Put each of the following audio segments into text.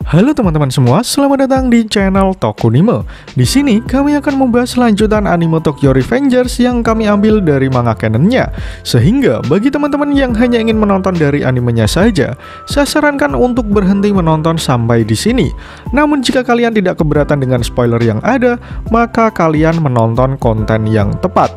Halo teman-teman semua, selamat datang di channel Tokunime. Di sini kami akan membahas lanjutan anime Tokyo Revengers yang kami ambil dari manga canonnya. Sehingga bagi teman-teman yang hanya ingin menonton dari animenya saja, saya sarankan untuk berhenti menonton sampai di sini. Namun jika kalian tidak keberatan dengan spoiler yang ada, maka kalian menonton konten yang tepat.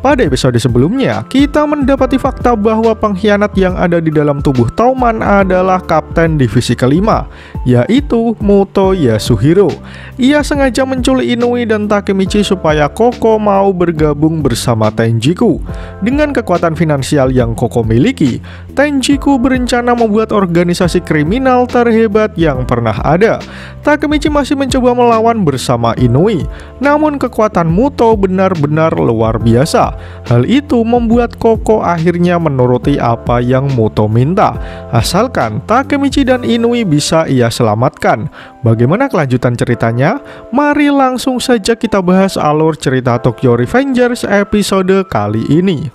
Pada episode sebelumnya, kita mendapati fakta bahwa pengkhianat yang ada di dalam tubuh Tauman adalah kapten divisi kelima, yaitu Muto Yasuhiro. Ia sengaja menculik Inui dan Takemichi supaya Koko mau bergabung bersama Tenjiku. Dengan kekuatan finansial yang Koko miliki, Tenjiku berencana membuat organisasi kriminal terhebat yang pernah ada. Takemichi masih mencoba melawan bersama Inui, namun kekuatan Muto benar-benar luar biasa. Hal itu membuat Koko akhirnya menuruti apa yang Muto minta, asalkan Takemichi dan Inui bisa ia selamatkan. Bagaimana kelanjutan ceritanya? Mari langsung saja kita bahas alur cerita Tokyo Revengers episode kali ini.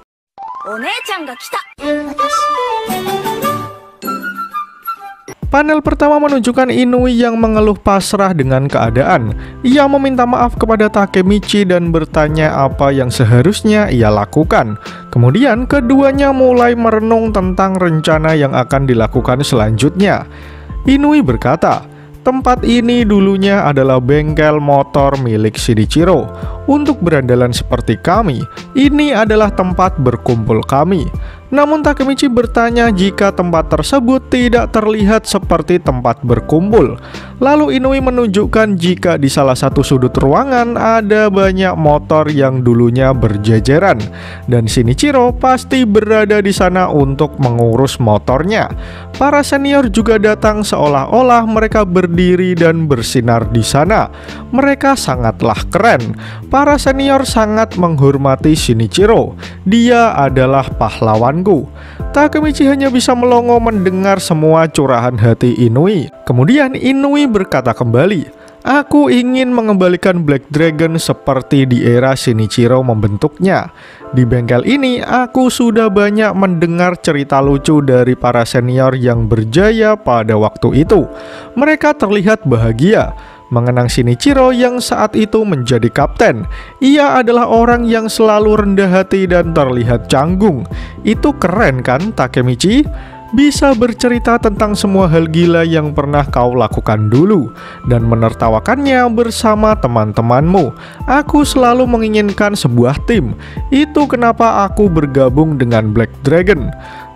Panel pertama menunjukkan Inui yang mengeluh pasrah dengan keadaan. Ia meminta maaf kepada Takemichi dan bertanya apa yang seharusnya ia lakukan. Kemudian keduanya mulai merenung tentang rencana yang akan dilakukan selanjutnya. Inui berkata, tempat ini dulunya adalah bengkel motor milik Shinichiro. Untuk berandalan seperti kami, ini adalah tempat berkumpul kami. Namun Takemichi bertanya jika tempat tersebut tidak terlihat seperti tempat berkumpul. Lalu Inui menunjukkan jika di salah satu sudut ruangan ada banyak motor yang dulunya berjejeran, dan Shinichiro pasti berada di sana untuk mengurus motornya. Para senior juga datang seolah-olah mereka berdiri dan bersinar di sana. Mereka sangatlah keren. Para senior sangat menghormati Shinichiro. Dia adalah pahlawanku. Takemichi hanya bisa melongo mendengar semua curahan hati Inui. Kemudian Inui berkata kembali, aku ingin mengembalikan Black Dragon seperti di era Shinichiro membentuknya. Di bengkel ini aku sudah banyak mendengar cerita lucu dari para senior yang berjaya pada waktu itu. Mereka terlihat bahagia mengenang Shinichiro yang saat itu menjadi kapten. Ia adalah orang yang selalu rendah hati dan terlihat canggung. Itu keren kan, Takemichi? Bisa bercerita tentang semua hal gila yang pernah kau lakukan dulu dan menertawakannya bersama teman-temanmu. Aku selalu menginginkan sebuah tim. Itu kenapa aku bergabung dengan Black Dragon.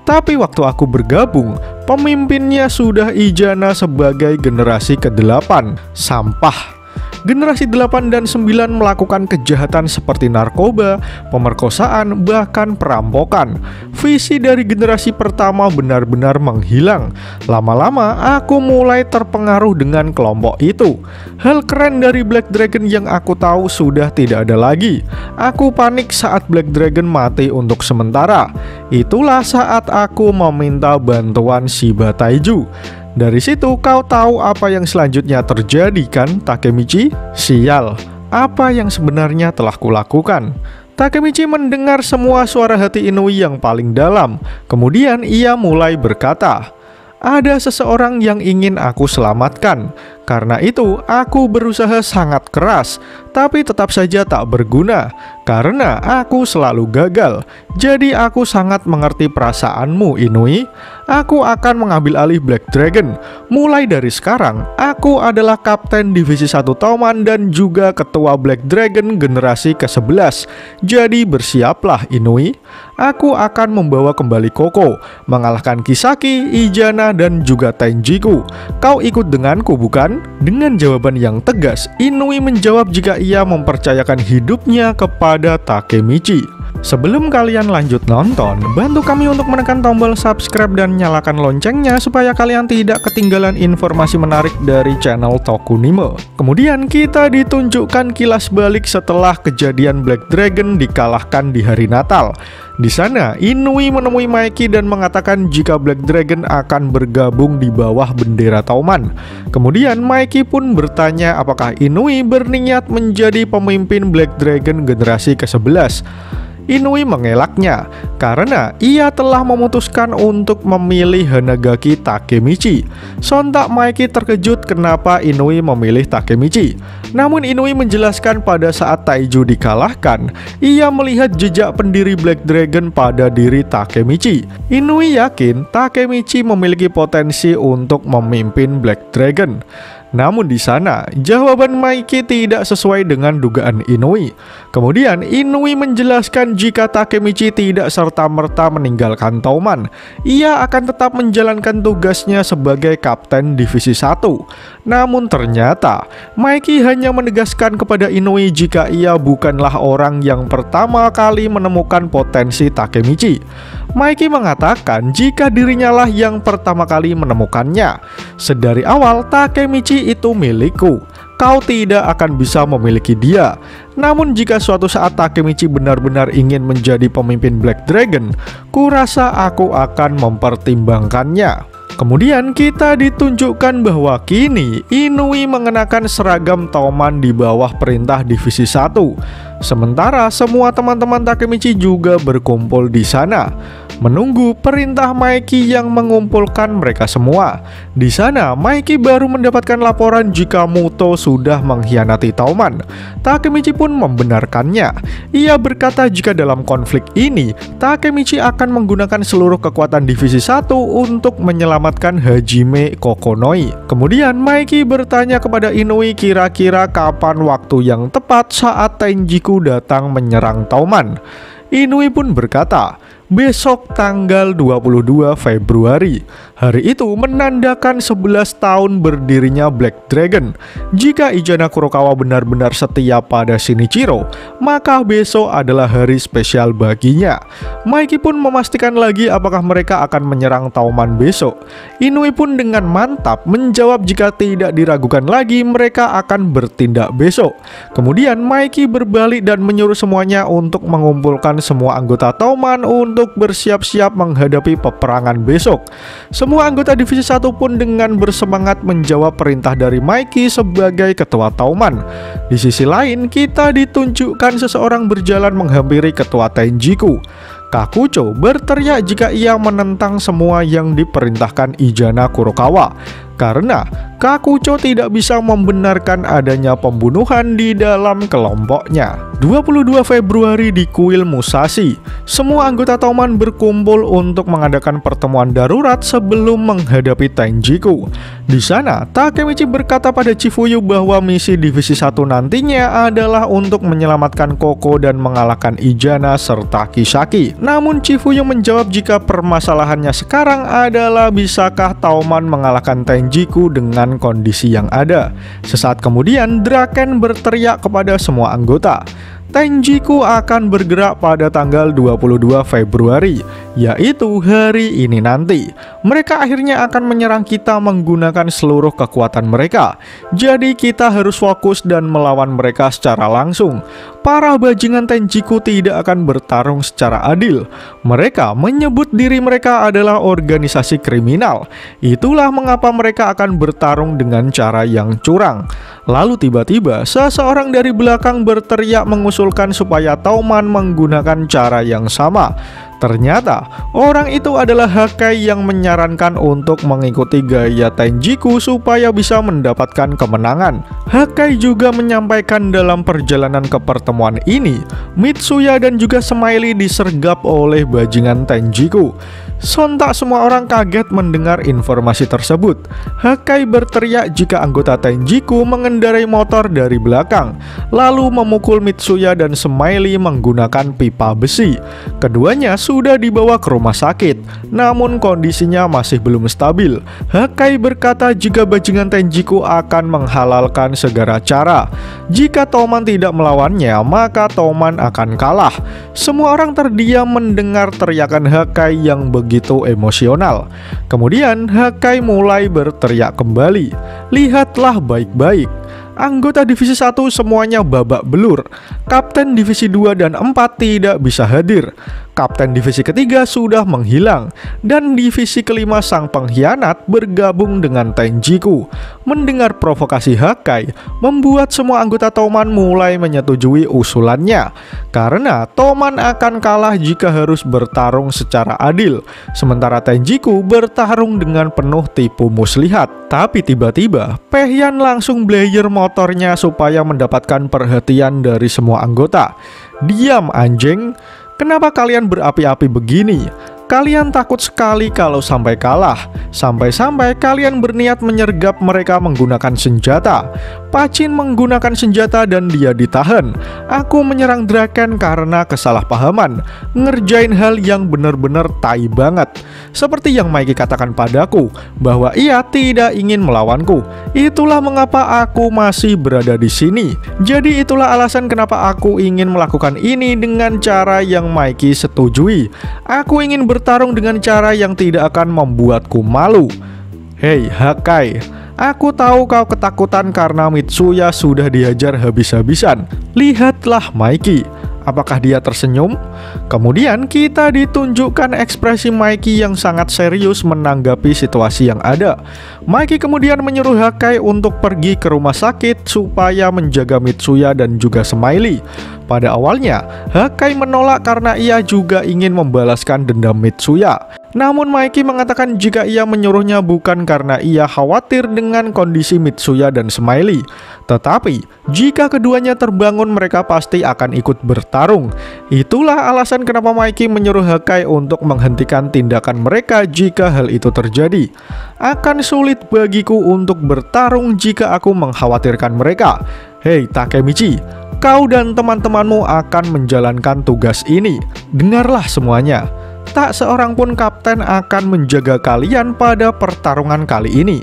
Tapi waktu aku bergabung, pemimpinnya sudah Ijana sebagai generasi ke-8. Sampah. Generasi 8 dan 9 melakukan kejahatan seperti narkoba, pemerkosaan, bahkan perampokan. Visi dari generasi pertama benar-benar menghilang. Lama-lama aku mulai terpengaruh dengan kelompok itu. Hal keren dari Black Dragon yang aku tahu sudah tidak ada lagi. Aku panik saat Black Dragon mati untuk sementara. Itulah saat aku meminta bantuan Shiba Taiju. Dari situ kau tahu apa yang selanjutnya terjadi kan, Takemichi? Sial, apa yang sebenarnya telah kulakukan? Takemichi mendengar semua suara hati Inui yang paling dalam. Kemudian ia mulai berkata, ada seseorang yang ingin aku selamatkan. Karena itu aku berusaha sangat keras, tapi tetap saja tak berguna. Karena aku selalu gagal. Jadi aku sangat mengerti perasaanmu, Inui. Aku akan mengambil alih Black Dragon. Mulai dari sekarang, aku adalah kapten divisi 1 Tauman dan juga ketua Black Dragon generasi ke-11. Jadi bersiaplah, Inui. Aku akan membawa kembali Koko, mengalahkan Kisaki, Ijana, dan juga Tenjiku. Kau ikut denganku, bukan? Dengan jawaban yang tegas, Inui menjawab jika ia mempercayakan hidupnya kepada Takemichi. Sebelum kalian lanjut nonton, bantu kami untuk menekan tombol subscribe dan nyalakan loncengnya supaya kalian tidak ketinggalan informasi menarik dari channel Tokunime. Kemudian kita ditunjukkan kilas balik setelah kejadian Black Dragon dikalahkan di hari Natal. Di sana, Inui menemui Maiki dan mengatakan jika Black Dragon akan bergabung di bawah bendera Tauman. Kemudian Maiki pun bertanya apakah Inui berniat menjadi pemimpin Black Dragon generasi ke-11. Inui mengelaknya karena ia telah memutuskan untuk memilih Hanagaki Takemichi. Sontak Maiki terkejut kenapa Inui memilih Takemichi. Namun Inui menjelaskan pada saat Taiju dikalahkan, ia melihat jejak pendiri Black Dragon pada diri Takemichi. Inui yakin Takemichi memiliki potensi untuk memimpin Black Dragon. Namun di sana, jawaban Maiki tidak sesuai dengan dugaan Inui. Kemudian Inui menjelaskan jika Takemichi tidak serta-merta meninggalkan Touman, ia akan tetap menjalankan tugasnya sebagai Kapten Divisi 1. Namun ternyata, Maiki hanya menegaskan kepada Inui jika ia bukanlah orang yang pertama kali menemukan potensi Takemichi. Maiki mengatakan jika dirinya lah yang pertama kali menemukannya. Sedari awal, Takemichi itu milikku. Kau tidak akan bisa memiliki dia. Namun jika suatu saat Takemichi benar-benar ingin menjadi pemimpin Black Dragon, kurasa aku akan mempertimbangkannya. Kemudian kita ditunjukkan bahwa kini Inui mengenakan seragam Touman di bawah perintah Divisi 1. Sementara semua teman-teman Takemichi juga berkumpul di sana, menunggu perintah Maiki yang mengumpulkan mereka semua. Di sana, Maiki baru mendapatkan laporan jika Muto sudah mengkhianati Touman. Takemichi pun membenarkannya. Ia berkata jika dalam konflik ini, Takemichi akan menggunakan seluruh kekuatan Divisi 1 untuk menyelamatkan Hajime Kokonoi. Kemudian Maiki bertanya kepada Inui kira-kira kapan waktu yang tepat saat Tenjiku datang menyerang Touman. Inui pun berkata, besok tanggal 22 Februari. Hari itu menandakan 11 tahun berdirinya Black Dragon. Jika Izana Kurokawa benar-benar setia pada Shinichiro, maka besok adalah hari spesial baginya. Maiki pun memastikan lagi apakah mereka akan menyerang Touman besok. Inui pun dengan mantap menjawab jika tidak diragukan lagi mereka akan bertindak besok. Kemudian Maiki berbalik dan menyuruh semuanya untuk mengumpulkan semua anggota Touman untuk bersiap-siap menghadapi peperangan besok. Semua anggota Divisi 1 pun dengan bersemangat menjawab perintah dari Maiki sebagai ketua Touman. Di sisi lain, kita ditunjukkan seseorang berjalan menghampiri ketua Tenjiku. Kakucho berteriak jika ia menentang semua yang diperintahkan Izana Kurokawa, karena Kakucho tidak bisa membenarkan adanya pembunuhan di dalam kelompoknya. 22 Februari di kuil Musashi, semua anggota Touman berkumpul untuk mengadakan pertemuan darurat sebelum menghadapi Tenjiku. Di sana, Takemichi berkata pada Chifuyu bahwa misi Divisi 1 nantinya adalah untuk menyelamatkan Koko dan mengalahkan Izana serta Kisaki. Namun Chifuyu menjawab jika permasalahannya sekarang adalah bisakah Touman mengalahkan Tenjiku dengan kondisi yang ada. Sesaat kemudian, Draken berteriak kepada semua anggota, Tenjiku akan bergerak pada tanggal 22 Februari, yaitu hari ini nanti. Mereka akhirnya akan menyerang kita menggunakan seluruh kekuatan mereka. Jadi kita harus fokus dan melawan mereka secara langsung. Para bajingan Tenjiku tidak akan bertarung secara adil. Mereka menyebut diri mereka adalah organisasi kriminal. Itulah mengapa mereka akan bertarung dengan cara yang curang. Lalu tiba-tiba seseorang dari belakang berteriak mengusulkan supaya Touman menggunakan cara yang sama. Ternyata orang itu adalah Hakai yang menyarankan untuk mengikuti gaya Tenjiku supaya bisa mendapatkan kemenangan. Hakai juga menyampaikan dalam perjalanan ke pertemuan ini, Mitsuya dan juga Smiley disergap oleh bajingan Tenjiku. Sontak semua orang kaget mendengar informasi tersebut. Hakai berteriak jika anggota Tenjiku mengendarai motor dari belakang, lalu memukul Mitsuya dan Smiley menggunakan pipa besi. Keduanya sudah dibawa ke rumah sakit, namun kondisinya masih belum stabil. Hakai berkata jika bajingan Tenjiku akan menghalalkan segala cara. Jika Touman tidak melawannya, maka Touman akan kalah. Semua orang terdiam mendengar teriakan Hakai yang begitu emosional. Kemudian Hakai mulai berteriak kembali, lihatlah baik-baik. Anggota Divisi 1 semuanya babak belur. Kapten Divisi 2 dan 4 tidak bisa hadir. Kapten divisi ketiga sudah menghilang, dan divisi kelima sang pengkhianat bergabung dengan Tenjiku. Mendengar provokasi Hakai, membuat semua anggota Toman mulai menyetujui usulannya, karena Toman akan kalah jika harus bertarung secara adil, sementara Tenjiku bertarung dengan penuh tipu muslihat. Tapi tiba-tiba, Pehyan langsung blayer motornya supaya mendapatkan perhatian dari semua anggota. Diam anjing! Kenapa kalian berapi-api begini? Kalian takut sekali kalau sampai kalah. Sampai-sampai kalian berniat menyergap mereka menggunakan senjata. Pacin menggunakan senjata dan dia ditahan. Aku menyerang Draken karena kesalahpahaman. Ngerjain hal yang benar-benar tai banget. Seperti yang Mikey katakan padaku, bahwa ia tidak ingin melawanku. Itulah mengapa aku masih berada di sini. Jadi itulah alasan kenapa aku ingin melakukan ini dengan cara yang Mikey setujui. Aku ingin bertarung dengan cara yang tidak akan membuatku malu. Hei Hakai, aku tahu kau ketakutan karena Mitsuya sudah dihajar habis-habisan. Lihatlah Mikey. Apakah dia tersenyum? Kemudian kita ditunjukkan ekspresi Mikey yang sangat serius menanggapi situasi yang ada. Mikey kemudian menyuruh Hakai untuk pergi ke rumah sakit supaya menjaga Mitsuya dan juga Smiley. Pada awalnya, Hakai menolak karena ia juga ingin membalaskan dendam Mitsuya. Namun Mikey mengatakan jika ia menyuruhnya bukan karena ia khawatir dengan kondisi Mitsuya dan Smiley, tetapi jika keduanya terbangun mereka pasti akan ikut bertarung. Itulah alasan kenapa Mikey menyuruh Hakai untuk menghentikan tindakan mereka jika hal itu terjadi. Akan sulit bagiku untuk bertarung jika aku mengkhawatirkan mereka. Hei Takemichi, kau dan teman-temanmu akan menjalankan tugas ini. Dengarlah semuanya. Tak seorang pun kapten akan menjaga kalian pada pertarungan kali ini,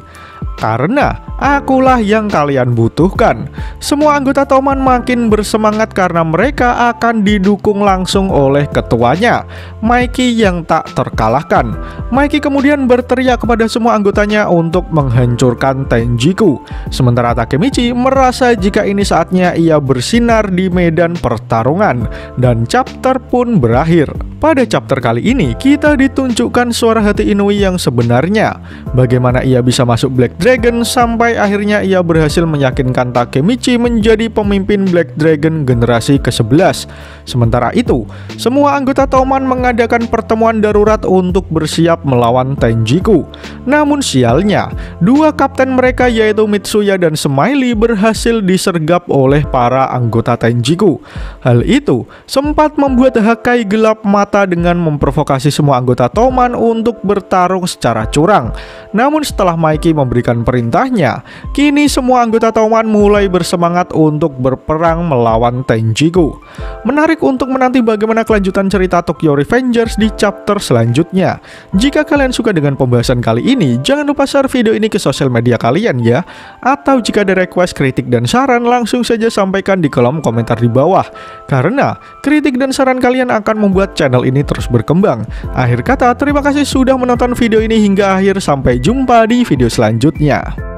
karena akulah yang kalian butuhkan. Semua anggota Toman makin bersemangat karena mereka akan didukung langsung oleh ketuanya, Mikey yang tak terkalahkan. Mikey kemudian berteriak kepada semua anggotanya untuk menghancurkan Tenjiku. Sementara Takemichi merasa jika ini saatnya ia bersinar di medan pertarungan, dan chapter pun berakhir. Pada chapter kali ini, kita ditunjukkan suara hati Inui yang sebenarnya. Bagaimana ia bisa masuk Black Dragon sampai akhirnya ia berhasil meyakinkan Takemichi menjadi pemimpin Black Dragon generasi ke-11. Sementara itu, semua anggota Toman mengadakan pertemuan darurat untuk bersiap melawan Tenjiku. Namun sialnya, dua kapten mereka yaitu Mitsuya dan Smiley berhasil disergap oleh para anggota Tenjiku. Hal itu sempat membuat Hakai gelap mata dengan memprovokasi semua anggota Toman untuk bertarung secara curang. Namun setelah Mikey memberikan perintahnya, kini semua anggota Toman mulai bersemangat untuk berperang melawan Tenjiku. Menarik untuk menanti bagaimana kelanjutan cerita Tokyo Revengers di chapter selanjutnya. Jika kalian suka dengan pembahasan kali ini, jangan lupa share video ini ke sosial media kalian ya. Atau jika ada request, kritik, dan saran, langsung saja sampaikan di kolom komentar di bawah. Karena kritik dan saran kalian akan membuat channel ini terus berkembang. Akhir kata, terima kasih sudah menonton video ini hingga akhir. Sampai jumpa di video selanjutnya.